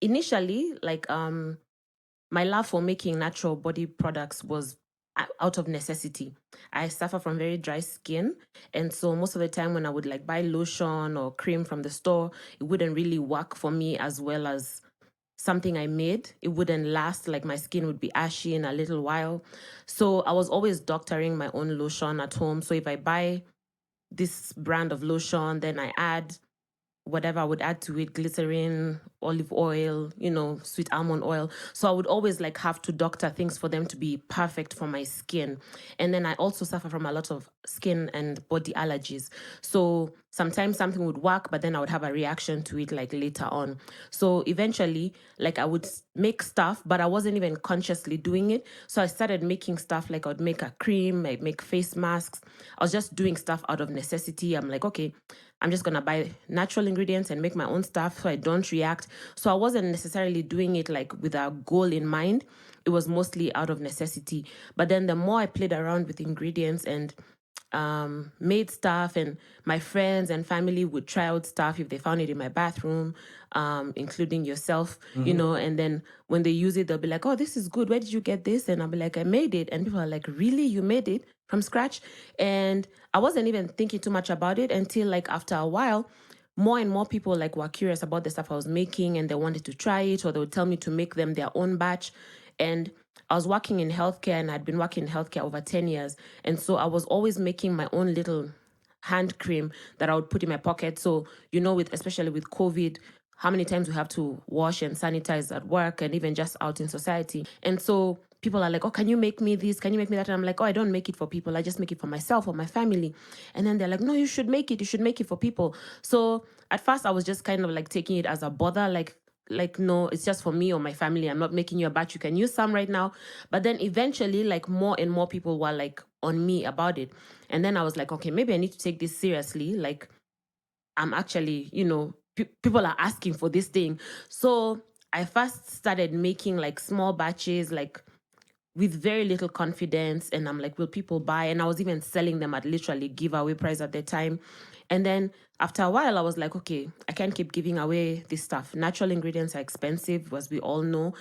initially, like my love for making natural body products was out of necessity. I suffer from very dry skin, and so most of the time when I would like buy lotion or cream from the store, it wouldn't really work for me as well as something I made. It wouldn't last, like my skin would be ashy in a little while. So I was always doctoring my own lotion at home. So if I buy this brand of lotion, then I add whatever I would add to it, glycerin, olive oil, sweet almond oil. So I would always like have to doctor things for them to be perfect for my skin. And then I also suffer from a lot of skin and body allergies. So sometimes something would work, but then I would have a reaction to it like later on. So eventually, like I would make stuff, but I wasn't even consciously doing it. So I started making stuff like I would make a cream, I'd make face masks. I was just doing stuff out of necessity. I'm like, okay, I'm just going to buy natural ingredients and make my own stuff so I don't react. So I wasn't necessarily doing it like with a goal in mind. It was mostly out of necessity. But then the more I played around with ingredients and made stuff, and my friends and family would try out stuff if they found it in my bathroom, including yourself, Hmm. and then when they use it, they'll be like, oh, this is good. Where did you get this? And I'll be like, I made it. And people are like, really? You made it from scratch? And I wasn't even thinking too much about it until like after a while, more and more people like were curious about the stuff I was making and they wanted to try it, or they would tell me to make them their own batch. And I was working in healthcare, and I'd been working in healthcare over 10 years. And so I was always making my own little hand cream that I would put in my pocket. So, with especially with COVID, how many times we have to wash and sanitize at work and even just out in society. And so people are like, oh, can you make me this? Can you make me that? And I'm like, oh, I don't make it for people. I just make it for myself or my family. And then they're like, no, you should make it. You should make it for people. So at first I was just kind of like taking it as a bother, like no, it's just for me or my family. I'm not making you a batch. You can use some right now. But then eventually, like more and more people were like on me about it. And then I was like, okay, maybe I need to take this seriously. Like I'm actually, people are asking for this thing. So I first started making like small batches, like with very little confidence. And I'm like, will people buy? And I was even selling them at literally giveaway price at the time. And then after a while, I was like, okay, I can't keep giving away this stuff. Natural ingredients are expensive, as we all know.